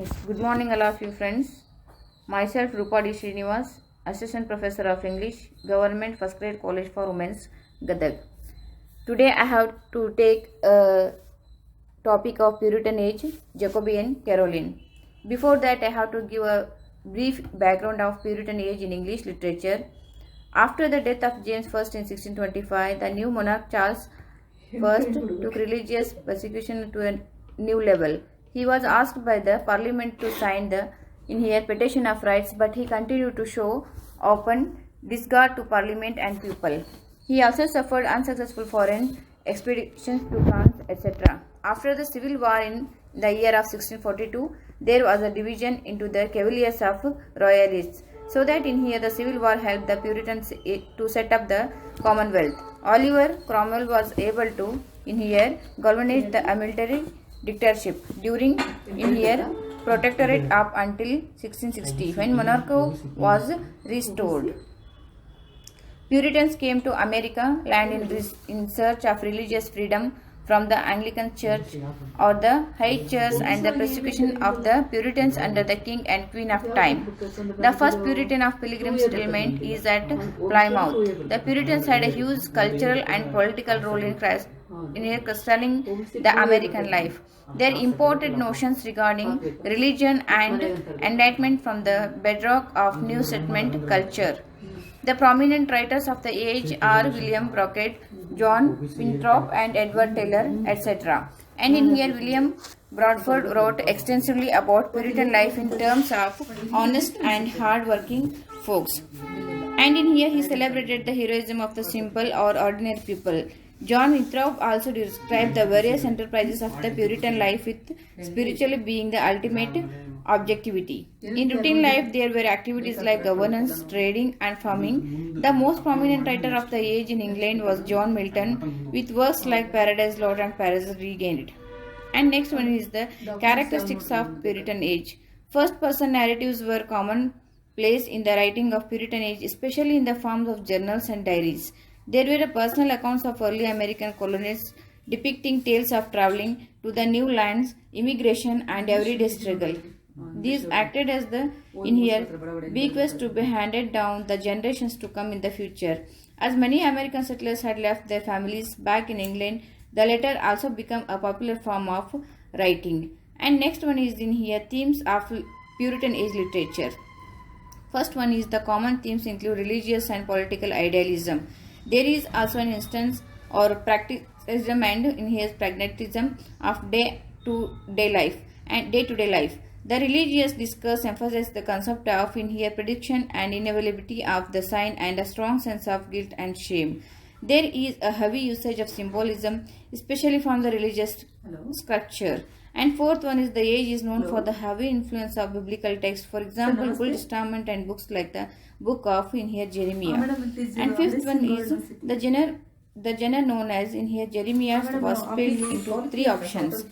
Yes, good morning, all of you friends. Myself, Rupadi Srinivas, Assistant Professor of English, Government First Grade College for Women's, Gadag. Today, I have to take a topic of Puritan age, Jacobean, Caroline. Before that, I have to give a brief background of Puritan age in English literature. After the death of James I in 1625, the new monarch Charles I took religious persecution to a new level. He was asked by the parliament to sign the Petition of Rights, but he continued to show open disregard to parliament and people. He also suffered unsuccessful foreign expeditions to France, etc. After the civil war in the year of 1642, there was a division into the Cavaliers of Royalists, so that in here the civil war helped the Puritans to set up the Commonwealth. Oliver Cromwell was able to in here galvanize the military dictatorship during in here protectorate up until 1660 when monarchy was restored. Puritans came to America land in search of religious freedom from the Anglican Church or the High Church and the persecution of the Puritans under the King and Queen of Time. The first Puritan of Pilgrim settlement is at Plymouth. The Puritans had a huge cultural and political role in crystalling the American life. Their imported notions regarding religion and enlightenment from the bedrock of New Settlement culture. The prominent writers of the age are William Brockett, John Winthrop, and Edward Taylor, etc. And in here, William Bradford wrote extensively about Puritan life in terms of honest and hard-working folks. And in here, he celebrated the heroism of the simple or ordinary people. John Winthrop also described the various enterprises of the Puritan life, with spiritually being the ultimate objectivity. In routine life, there were activities like governance, trading, and farming. The most prominent writer of the age in England was John Milton, with works like Paradise Lost and Paradise Regained. And next one is the characteristics of Puritan age. First-person narratives were commonplace in the writing of Puritan age, especially in the forms of journals and diaries. There were personal accounts of early American colonists depicting tales of traveling to the new lands, immigration, and everyday struggle. These acted as the bequest to be handed down the generations to come in the future. As many American settlers had left their families back in England, the latter also became a popular form of writing. And next one is in here themes of Puritan age literature. First one is the common themes include religious and political idealism. There is also an instance or practicism and in here pragmatism of day-to-day life. The religious discourse emphasizes the concept of in here prediction and inevitability of the sign and a strong sense of guilt and shame. There is a heavy usage of symbolism, especially from the religious scripture. And fourth one is the age is known for the heavy influence of biblical texts, for example, Old Testament and books like the book of in here Jeremiah. And fifth one is the genre known as in here Jeremiah was split into three options.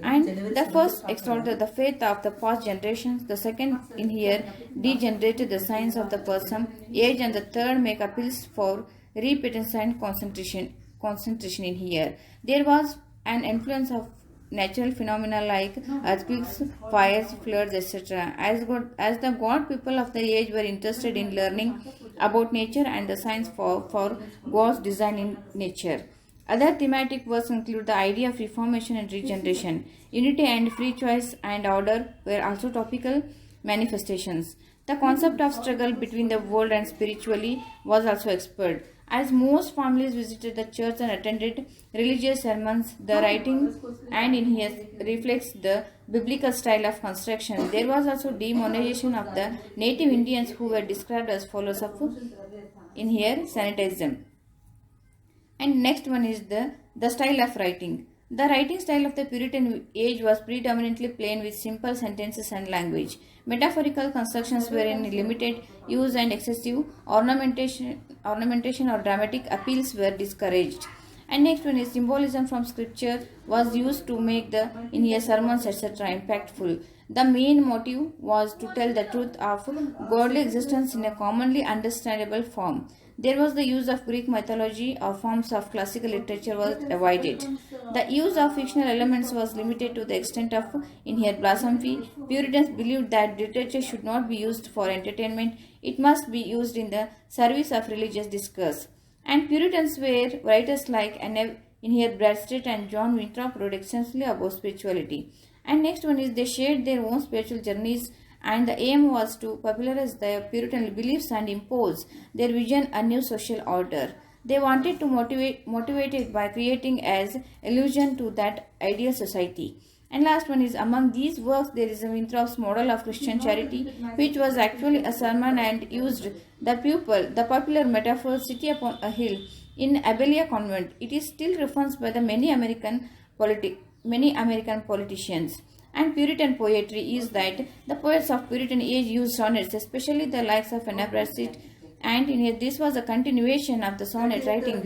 And the first exalted the faith of the past generations, the second in here degenerated the signs of the person, age, and the third make appeals for repentance and concentration in here. There was an influence of natural phenomena like earthquakes, fires, floods, etc. As the God people of the age were interested in learning about nature and the science for God's design in nature. Other thematic works include the idea of reformation and regeneration. Unity and free choice and order were also topical manifestations. The concept of struggle between the world and spiritually was also explored. As most families visited the church and attended religious sermons, the writing and in here reflects the biblical style of construction. There was also demonization of the native Indians who were described as followers of in here Sanitism. And next one is the style of writing. The writing style of the Puritan age was predominantly plain with simple sentences and language. Metaphorical constructions were in limited use and excessive ornamentation or dramatic appeals were discouraged. And next one is symbolism from scripture was used to make the in here sermons etc. impactful. The main motive was to tell the truth of godly existence in a commonly understandable form. There was the use of Greek mythology or forms of classical literature was avoided. The use of fictional elements was limited to the extent of inherent blasphemy. Puritans believed that literature should not be used for entertainment, it must be used in the service of religious discourse. And Puritans were writers like Inher Bradstreet and John Winthrop wrote extensively about spirituality. And next one is they shared their own spiritual journeys, and the aim was to popularize their Puritan beliefs and impose their vision a new social order. They wanted to motivate it by creating as allusion to that ideal society. And last one is among these works there is a Winthrop's model of Christian charity, which was actually a sermon and used the popular metaphor city upon a hill in Abelia convent. It is still referenced by the many American politicians. And Puritan poetry is that the poets of Puritan age used sonnets, especially the likes of Anna Bradstreet, and in here this was a continuation of the sonnet writing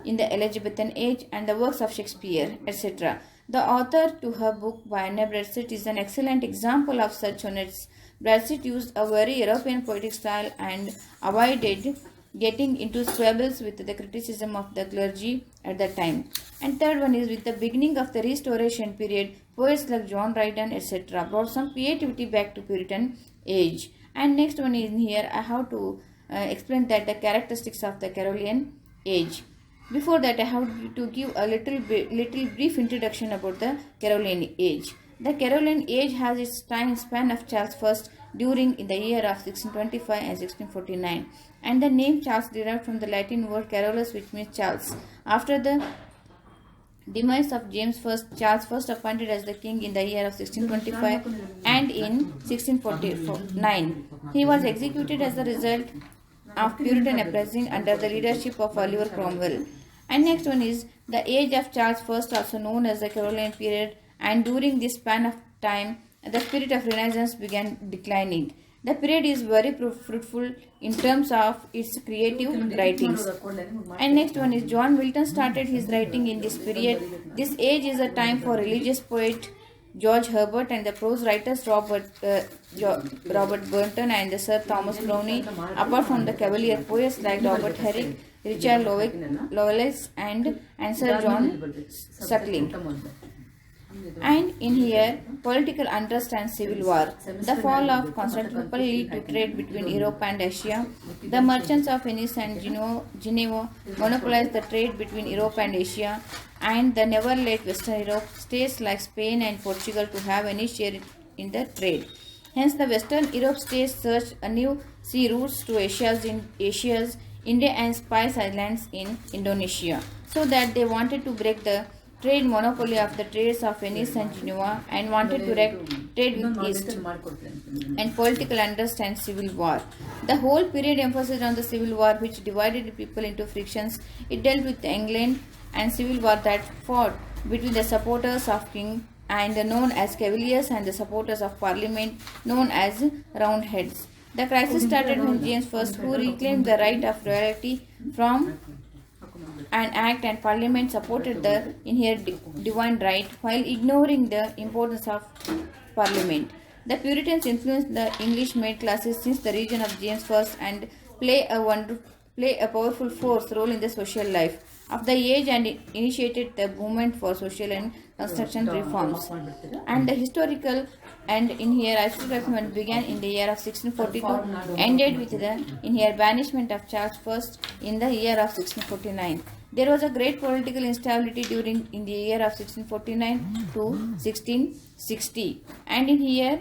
in the Elizabethan age and the works of Shakespeare, etc. The author to her book by Anna Bradstreet is an excellent example of such sonnets. Bradstreet used a very European poetic style and avoided getting into squabbles with the criticism of the clergy at that time. And third one is with the beginning of the Restoration period, poets like John Dryden, etc. brought some creativity back to Puritan age. And next one is in here I have to explain that the characteristics of the Carolingian age. Before that I have to give a little brief introduction about the Carolingian age. The Carolingian age has its time span of Charles I during in the year of 1625 and 1649, and the name Charles derived from the Latin word Carolus, which means Charles. After the demise of James I, Charles first appointed as the king in the year of 1625, and in 1649 he was executed as a result of Puritan uprising under the leadership of Oliver Cromwell. And next one is the age of Charles I, also known as the Carolingian period, and during this span of time the spirit of Renaissance began declining. The period is very fruitful in terms of its creative writings. And next one is John Milton started his writing in this period. This age is a time for religious poet George Herbert and the prose writers Robert Burton and Sir Thomas Browne, apart from the cavalier poets like Robert Herrick, Richard Lovelace and Sir John Suckling. And in here, political unrest and civil war. The fall of Constantinople led to trade between Europe and Asia. The merchants of Venice and Geneva monopolized the trade between Europe and Asia, and they never let Western Europe, states like Spain and Portugal, to have any share in the trade. Hence, the Western Europe states searched a new sea routes to Asia's India and Spice Islands in Indonesia, so that they wanted to break the trade monopoly of the trades of Venice and Geneva and wanted to trade with East. And political unrest and civil war. The whole period emphasized on the civil war, which divided people into frictions. It dealt with England and civil war that fought between the supporters of king and known as Cavaliers and the supporters of Parliament known as Roundheads. The crisis started when James I, who reclaimed the right of royalty from an act, and Parliament supported the inherent divine right while ignoring the importance of Parliament. The Puritans influenced the English middle classes since the region of James I and play a powerful role in the social life of the age and initiated the movement for social and construction reforms. And the historical and in here historiography began in the year of 1642, ended with the in here banishment of Charles I in the year of 1649. There was a great political instability in the year of 1649 to 1660, and in here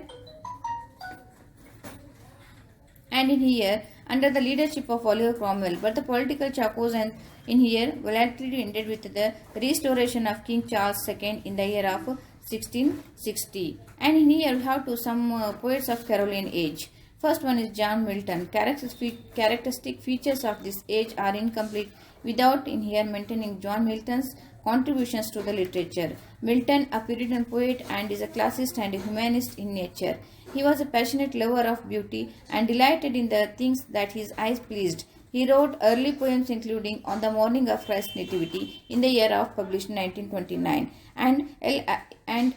under the leadership of Oliver Cromwell. But the political chacos and in here volatility ended with the restoration of King Charles II in the year of 1660. And in here we have some poets of Carolingian age. First one is John Milton. Characteristic features of this age are incomplete without in here maintaining John Milton's contributions to the literature. Milton, a Puritan poet, and is a classicist and a humanist in nature. He was a passionate lover of beauty and delighted in the things that his eyes pleased. He wrote early poems including On the Morning of Christ's Nativity in the year of published in 1929 and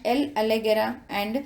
El Allegera and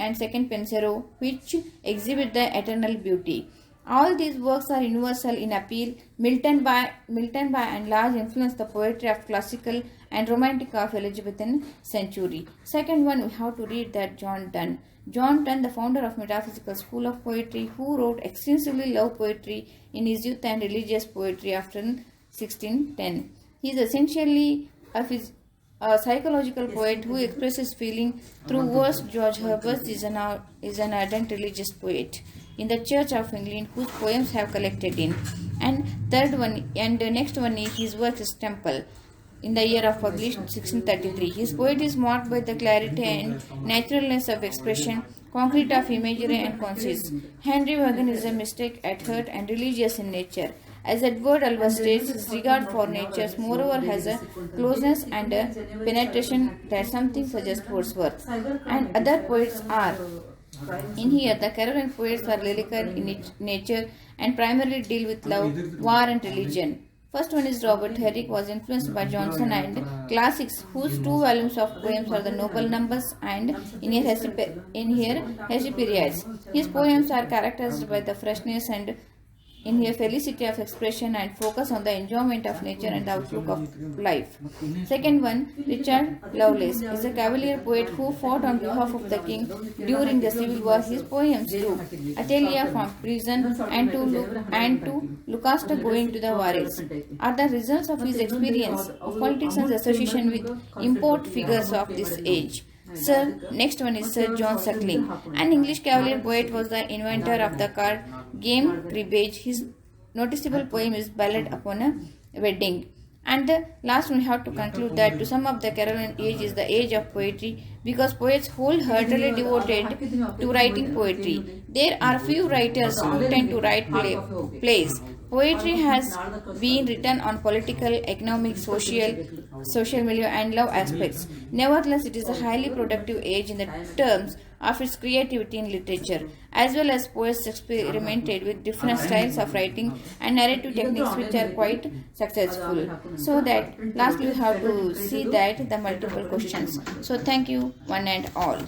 and second Pensero, which exhibit the eternal beauty. All these works are universal in appeal. Milton by and large influenced the poetry of classical and romantic of Elizabethan century. Second one, we have to read that John Donne. John Donne, the founder of Metaphysical School of Poetry, who wrote extensively love poetry in his youth and religious poetry after 1610. He is essentially a psychological poet who expresses feeling through verse. George Herbert is an ardent religious poet in the Church of England, whose poems have collected in. And third one, and the next one is his work is Temple, in the year of published 1633. His poetry is marked by the clarity and naturalness of expression, concrete of imagery and concise. Henry Vaughan is a mystic at heart and religious in nature. As Edward Albert states, his regard for nature moreover has a closeness and a penetration that something suggests Wordsworth. And other poets are in here. The Caroline poets are lyrical in nature and primarily deal with love, war and religion. First one is Robert Herrick, was influenced by Johnson and classics, whose two volumes of poems are the Noble Numbers and in here Hesperides. His poems are characterized by the freshness and in here felicity of expression and focus on the enjoyment of nature and the outlook of life. Second one, Richard Lovelace, is a cavalier poet who fought on behalf of the king during the Civil War. His poems to Athalia from prison and to Lucasta going to the Warres are the results of his experience of politics and association with import figures of this age. Next one is Sir John Suckling, an English cavalier poet, was the inventor of the card game cribbage. His noticeable poem is Ballad Upon a Wedding. And the last one, we have to conclude that to sum up, the Caroline age is the age of poetry because poets wholeheartedly devoted to writing poetry. There are few writers who tend to write plays. Poetry has been written on political, economic, social milieu and love aspects. Nevertheless, it is a highly productive age in the terms of its creativity in literature, as well as poets experimented with different styles of writing and narrative techniques which are quite successful. So that lastly we have to see that the multiple questions. So thank you one and all.